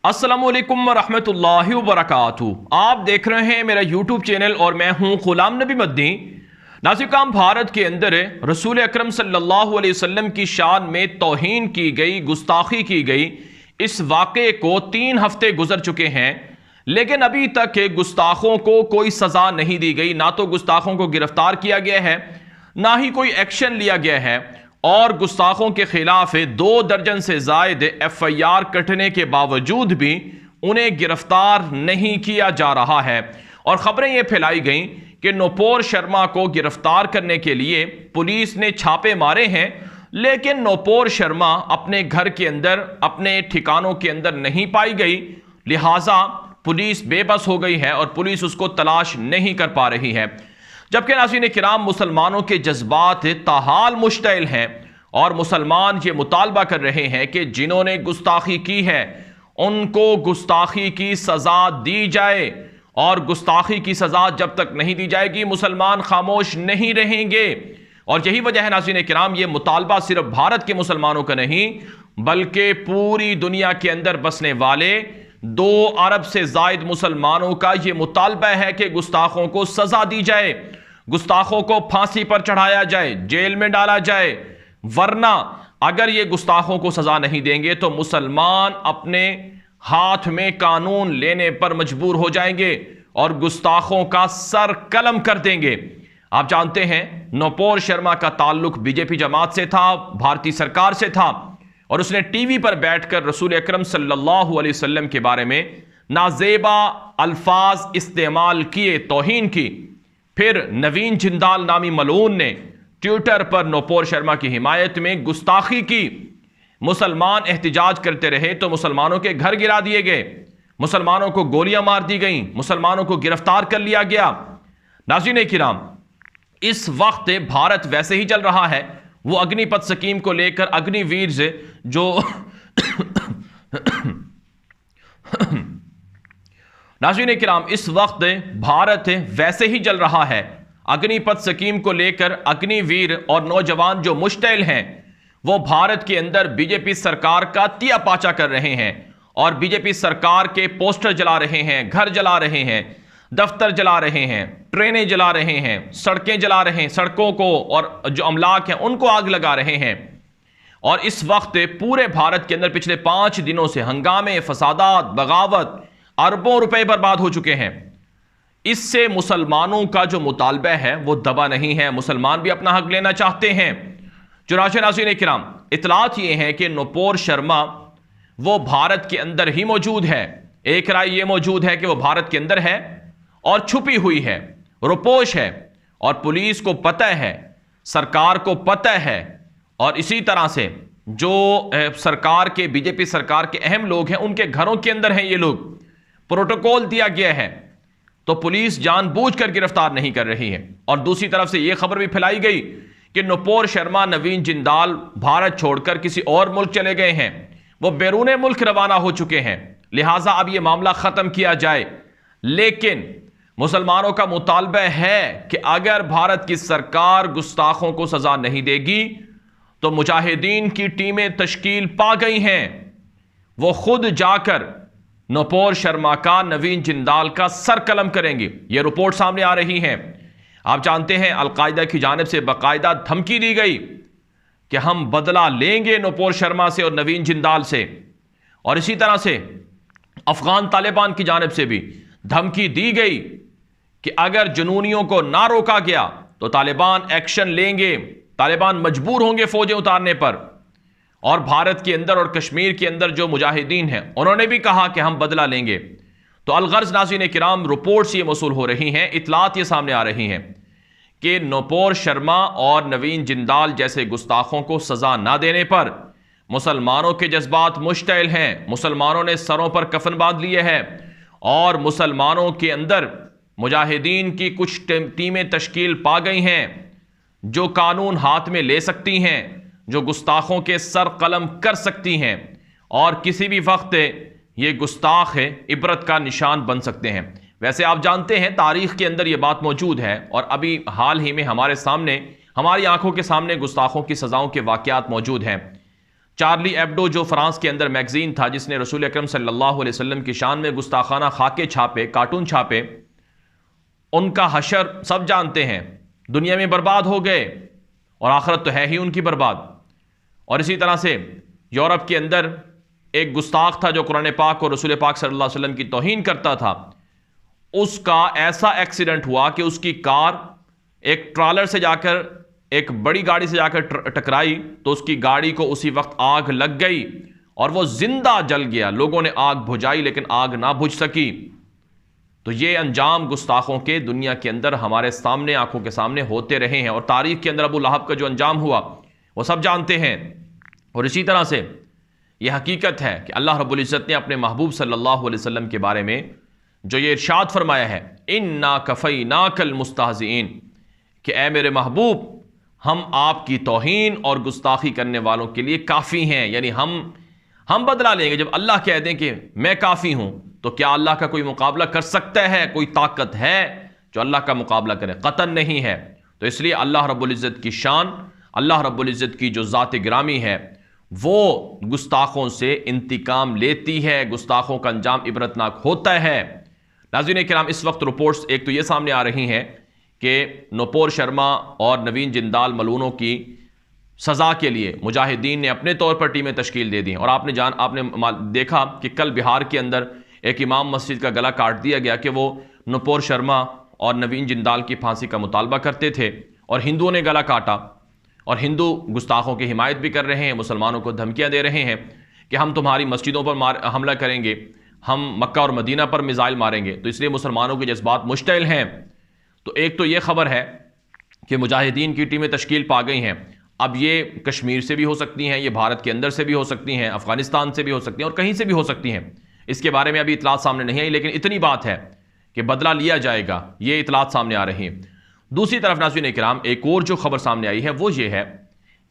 अस्सलामुअलैकुम वरहमतुल्लाहि वबरकातुहू। आप देख रहे हैं मेरा यूट्यूब चैनल और मैं हूं गुलाम नबी मदनी। नाज़िर भारत के अंदर रसूल अकरम सल्लल्लाहु अलैहि वसल्लम की शान में तौहीन की गई, गुस्ताखी की गई। इस वाक़े को 3 हफ्ते गुजर चुके हैं, लेकिन अभी तक गुस्ताखों को कोई सज़ा नहीं दी गई। ना तो गुस्ताखों को गिरफ्तार किया गया है, ना ही कोई एक्शन लिया गया है। और गुस्ताखों के खिलाफ 2 दर्जन से जायद FIR कटने के बावजूद भी उन्हें गिरफ्तार नहीं किया जा रहा है। और खबरें यह फैलाई गई कि नूपुर शर्मा को गिरफ्तार करने के लिए पुलिस ने छापे मारे हैं, लेकिन नूपुर शर्मा अपने घर के अंदर, अपने ठिकानों के अंदर नहीं पाई गई। लिहाजा पुलिस बेबस हो गई है और पुलिस उसको तलाश नहीं कर पा रही है। जबकि नाज़रीन किराम, मुसलमानों के जज्बात ताहाल मुश्तइल हैं और मुसलमान ये मुतालबा कर रहे हैं कि जिन्होंने गुस्ताखी की है उनको गुस्ताखी की सज़ा दी जाए। और गुस्ताखी की सज़ा जब तक नहीं दी जाएगी, मुसलमान खामोश नहीं रहेंगे। और यही वजह है नाज़रीन किराम, ये मुतालबा सिर्फ भारत के मुसलमानों का नहीं, बल्कि पूरी दुनिया के अंदर बसने वाले 2 अरब से जायद मुसलमानों का यह मुतालबा है कि गुस्ताखों को सज़ा दी जाए, गुस्ताखों को फांसी पर चढ़ाया जाए, जेल में डाला जाए। वरना अगर ये गुस्ताखों को सजा नहीं देंगे तो मुसलमान अपने हाथ में कानून लेने पर मजबूर हो जाएंगे और गुस्ताखों का सर कलम कर देंगे। आप जानते हैं नूपुर शर्मा का ताल्लुक बीजेपी जमात से था, भारतीय सरकार से था, और उसने टीवी पर बैठकर रसूल अकरम सल्लल्लाहु अलैहि वसल्लम के बारे में नाजेबा अल्फाज इस्तेमाल किए, तौहीन की। फिर नवीन जिंदाल नामी मलून ने ट्विटर पर नूपुर शर्मा की हिमायत में गुस्ताखी की। मुसलमान एहतिजाज करते रहे तो मुसलमानों के घर गिरा दिए गए, मुसलमानों को गोलियां मार दी गई, मुसलमानों को गिरफ्तार कर लिया गया। नाज़रीन किराम, इस वक्त भारत वैसे ही चल रहा है। वो अग्निपथ स्कीम को लेकर अग्निवीर से जो नाज़रीन किराम, इस वक्त भारत वैसे ही चल रहा है। अग्निपथ स्कीम को लेकर अग्निवीर और नौजवान जो मुश्तइल हैं, वो भारत के अंदर बीजेपी सरकार का तिया पाचा कर रहे हैं और बीजेपी सरकार के पोस्टर जला रहे हैं, घर जला रहे हैं, दफ्तर जला रहे हैं, ट्रेनें जला रहे हैं, सड़कें जला रहे हैं, सड़कों को और जो अमलाक हैं उनको आग लगा रहे हैं। और इस वक्त पूरे भारत के अंदर पिछले 5 दिनों से हंगामे, फसादात, बगावत, अरबों रुपए बर्बाद हो चुके हैं। इससे मुसलमानों का जो मुतालबा है वो दबा नहीं है। मुसलमान भी अपना हक लेना चाहते हैं। चुनाचे नाज़रीन किराम, इतलात ये है कि नूपुर शर्मा वो भारत के अंदर ही मौजूद है। एक राय ये मौजूद है कि वो भारत के अंदर है और छुपी हुई है, रुपोश है, और पुलिस को पता है, सरकार को पता है। और इसी तरह से जो सरकार के, बीजेपी सरकार के अहम लोग हैं, उनके घरों के अंदर हैं ये लोग। प्रोटोकॉल दिया गया है तो पुलिस जानबूझकर गिरफ्तार नहीं कर रही है। और दूसरी तरफ से यह खबर भी फैलाई गई कि नूपुर शर्मा, नवीन जिंदाल भारत छोड़कर किसी और मुल्क चले गए हैं, वो बैरून मुल्क रवाना हो चुके हैं। लिहाजा अब यह मामला खत्म किया जाए। लेकिन मुसलमानों का मुतालबा है कि अगर भारत की सरकार गुस्ताखों को सजा नहीं देगी तो मुजाहिदीन की टीमें तश्कील पा गई हैं, वो खुद जाकर नूपुर शर्मा का, नवीन जिंदाल का सर कलम करेंगे। यह रिपोर्ट सामने आ रही है। आप जानते हैं अलकायदा की जानिब से बाकायदा धमकी दी गई कि हम बदला लेंगे नूपुर शर्मा से और नवीन जिंदाल से। और इसी तरह से अफगान तालिबान की जानिब से भी धमकी दी गई कि अगर जुनूनियों को ना रोका गया तो तालिबान एक्शन लेंगे, तालिबान मजबूर होंगे फौजें उतारने पर। और भारत के अंदर और कश्मीर के अंदर जो मुजाहिदीन हैं, उन्होंने भी कहा कि हम बदला लेंगे। तो अलगर्ज नाज़रीन किराम, रिपोर्ट्स ये मौसूल हो रही हैं, इतलात ये सामने आ रही हैं कि नूपुर शर्मा और नवीन जिंदाल जैसे गुस्ताखों को सजा ना देने पर मुसलमानों के जज्बात मुश्तइल हैं। मुसलमानों ने सरों पर कफन बांध लिए हैं और मुसलमानों के अंदर मुजाहिदीन की कुछ टीमें तश्कील पा गई हैं जो कानून हाथ में ले सकती हैं, जो गुस्ताखों के सर कलम कर सकती हैं और किसी भी वक्त ये गुस्ताख इबरत का निशान बन सकते हैं। वैसे आप जानते हैं तारीख के अंदर ये बात मौजूद है और अभी हाल ही में हमारे सामने, हमारी आंखों के सामने गुस्ताखों की सजाओं के वाकयात मौजूद हैं। चार्ली एब्डो जो फ्रांस के अंदर मैगजीन था जिसने रसूल अकरम सल्लल्लाहु अलैहि वसल्लम की शान में गुस्ताखाना खाके छापे, कार्टून छापे, उनका हशर सब जानते हैं, दुनिया में बर्बाद हो गए और आखिरत तो है ही उनकी बर्बाद। और इसी तरह से यूरोप के अंदर एक गुस्ताख था जो कुरान पाक और रसूल पाक सल्लल्लाहु अलैहि वसल्लम की तौहीन करता था, उसका ऐसा एक्सीडेंट हुआ कि उसकी कार एक ट्रॉलर से जाकर, एक बड़ी गाड़ी से जाकर टकराई, तो उसकी गाड़ी को उसी वक्त आग लग गई और वो जिंदा जल गया। लोगों ने आग बुझाई लेकिन आग ना बुझ सकी। तो ये अंजाम गुस्ताखों के दुनिया के अंदर हमारे सामने, आंखों के सामने होते रहे हैं। और तारीख के अंदर अबू लहब का जो अंजाम हुआ वो सब जानते हैं। और इसी तरह से यह हकीकत है कि अल्लाह रब्बुल इज़्ज़त ने अपने महबूब सल्लल्लाहु अलैहि वसल्लम के बारे में जो ये इरशाद फरमाया है, इन्ना कफ़ैनाकल मुस्तहज़िईन, कि ए मेरे महबूब, हम आपकी तौहीन और गुस्ताखी करने वालों के लिए काफ़ी हैं। यानी हम बदला लेंगे। जब अल्लाह कह दें कि मैं काफ़ी हूं, तो क्या अल्लाह का कोई मुकाबला कर सकता है? कोई ताकत है जो अल्लाह का मुकाबला करे? कतन नहीं है। तो इसलिए अल्लाह रब्बुल इज़्ज़त की शान, अल्लाह रब्बुल इज़्ज़त की जो ज़ात गिरामी है, वो गुस्ताखों से इंतकाम लेती है। गुस्ताखों का अंजाम इबरतनाक होता है। नाज़रीन किराम, इस वक्त रिपोर्ट्स एक तो ये सामने आ रही हैं कि नूपुर शर्मा और नवीन जिंदाल मलूनों की सज़ा के लिए मुजाहिदीन ने अपने तौर पर टीमें तश्कील दे दी। और आपने देखा कि कल बिहार के अंदर एक इमाम मस्जिद का गला काट दिया गया कि वो नूपुर शर्मा और नवीन जिंदाल की फांसी का मुतालबा करते थे और हिंदुओं ने गला काटा। और हिंदू गुस्ताखों की हिमायत भी कर रहे हैं, मुसलमानों को धमकियां दे रहे हैं कि हम तुम्हारी मस्जिदों पर हमला करेंगे, हम मक्का और मदीना पर मिसाइल मारेंगे। तो इसलिए मुसलमानों के जज्बात मुश्तइल हैं। तो एक तो ये खबर है कि मुजाहिदीन की टीमें तश्कील पा गई हैं। अब ये कश्मीर से भी हो सकती हैं, ये भारत के अंदर से भी हो सकती हैं, अफगानिस्तान से भी हो सकती हैं और कहीं से भी हो सकती हैं। इसके बारे में अभी इतलात सामने नहीं आई, लेकिन इतनी बात है कि बदला लिया जाएगा, ये इतलात सामने आ रही है। दूसरी तरफ नाज़रीन किराम, एक और जो खबर सामने आई है वो ये है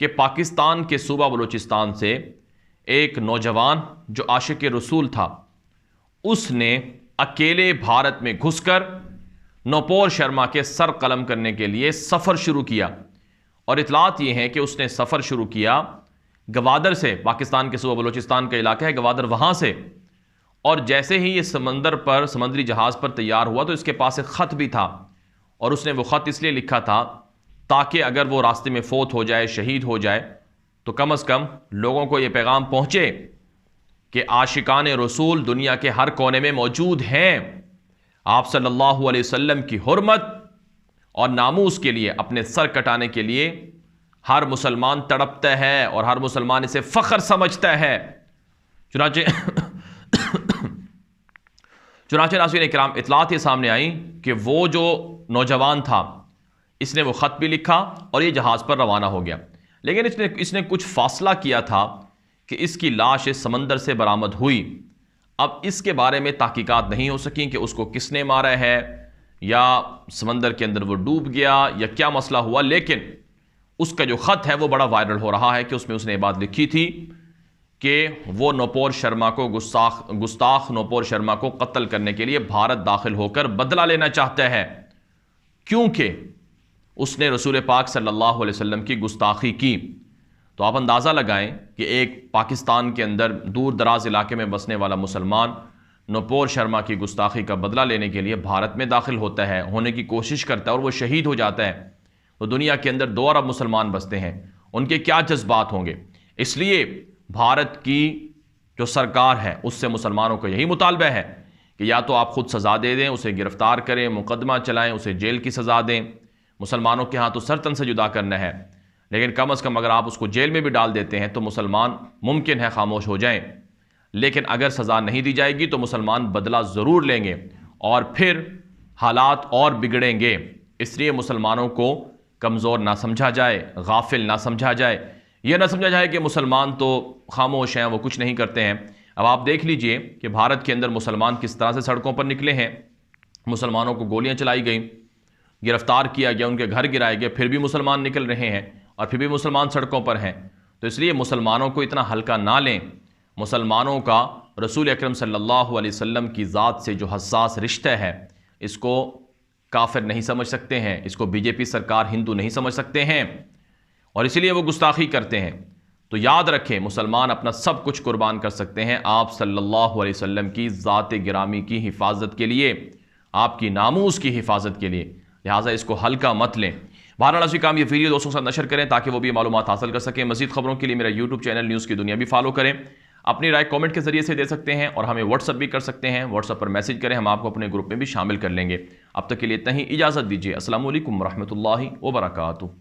कि पाकिस्तान के सूबा बलूचिस्तान से एक नौजवान जो आशिक रसूल था, उसने अकेले भारत में घुसकर नूपुर शर्मा के सर कलम करने के लिए सफ़र शुरू किया। और इतलात ये है कि उसने सफ़र शुरू किया गवादर से, पाकिस्तान के सूबा बलूचिस्तान का इलाका है गवादर, वहाँ से। और जैसे ही ये समुद्री जहाज़ पर तैयार हुआ तो इसके पास एक ख़त भी था। और उसने वो ख़त इसलिए लिखा था ताकि अगर वो रास्ते में फ़ौत हो जाए, शहीद हो जाए, तो कम अज़ कम लोगों को ये पैगाम पहुँचे कि आशिकान रसूल दुनिया के हर कोने में मौजूद हैं। आप सल्लल्लाहु अलैहि वसल्लम की हुर्मत और नामूस के लिए, अपने सर कटाने के लिए हर मुसलमान तड़पता है और हर मुसलमान इसे फ़ख्र समझता है। चुनाचे नाज़रीन किराम, इतलात ये सामने आई कि वो जो नौजवान था, इसने वो ख़त भी लिखा और ये जहाज़ पर रवाना हो गया। लेकिन इसने कुछ फासला किया था कि इसकी लाश इस समंदर से बरामद हुई। अब इसके बारे में तहकीकात नहीं हो सकी कि उसको किसने मारा है या समंदर के अंदर वो डूब गया या क्या मसला हुआ। लेकिन उसका जो ख़त है वो बड़ा वायरल हो रहा है कि उसमें उसने ये बात लिखी थी कि वो नूपुर शर्मा को, गुस्ताख नूपुर शर्मा को कत्ल करने के लिए भारत दाखिल होकर बदला लेना चाहता है, क्योंकि उसने रसूल पाक सल्लल्लाहु अलैहि वसल्लम की गुस्ताखी की। तो आप अंदाज़ा लगाएं कि एक पाकिस्तान के अंदर दूर दराज इलाके में बसने वाला मुसलमान नूपुर शर्मा की गुस्ताखी का बदला लेने के लिए भारत में दाखिल होता है, होने की कोशिश करता है और वो शहीद हो जाता है। तो दुनिया के अंदर 2 अरब मुसलमान बसते हैं, उनके क्या जज्बात होंगे। इसलिए भारत की जो सरकार है उससे मुसलमानों का यही मुतालबा है कि या तो आप खुद सज़ा दे दें, उसे गिरफ्तार करें, मुकदमा चलाएं, उसे जेल की सज़ा दें। मुसलमानों के यहाँ तो सर तन से जुदा करना है, लेकिन कम अज़ कम अगर आप उसको जेल में भी डाल देते हैं तो मुसलमान मुमकिन है खामोश हो जाएं। लेकिन अगर सज़ा नहीं दी जाएगी तो मुसलमान बदला ज़रूर लेंगे और फिर हालात और बिगड़ेंगे। इसलिए मुसलमानों को कमज़ोर ना समझा जाए, गाफिल ना समझा जाए, यह ना समझा जाए कि मुसलमान तो खामोश हैं, वो कुछ नहीं करते हैं। अब आप देख लीजिए कि भारत के अंदर मुसलमान किस तरह से सड़कों पर निकले हैं। मुसलमानों को गोलियां चलाई गई, गिरफ्तार किया गया, उनके घर गिराए गए, फिर भी मुसलमान निकल रहे हैं और फिर भी मुसलमान सड़कों पर हैं। तो इसलिए मुसलमानों को इतना हल्का ना लें। मुसलमानों का रसूल अकरम सल्लल्लाहु अलैहि वसल्लम की ज़ात से जो हसास रिश्ता है, इसको काफिर नहीं समझ सकते हैं, इसको बीजेपी सरकार हिंदू नहीं समझ सकते हैं और इसीलिए वो गुस्ताखी करते हैं। तो याद रखें, मुसलमान अपना सब कुछ कुर्बान कर सकते हैं आप सल्लल्लाहु अलैहि वसल्लम की ज़ात गिरामी की हिफाजत के लिए, आपकी नामूस की हिफाजत के लिए। लिहाजा इसको हल्का मत लें। बहरहाल नाज़रीन काम, ये वीडियो दोस्तों के साथ नशर करें ताकि वो भी मालूमात हासिल कर सकें। मज़ीद खबरों के लिए मेरा यूट्यूब चैनल न्यूज़ की दुनिया भी फॉलो करें। अपनी राय कमेंट के जरिए से दे सकते हैं और हमें व्हाट्सअप भी कर सकते हैं। व्हाट्सअप पर मैसेज करें, हम आपको अपने ग्रुप में भी शामिल कर लेंगे। अब तक के लिए इतना ही, इजाज़त दीजिए। अस्सलामु अलैकुम रहमतुल्लाहि व बरकातुहू।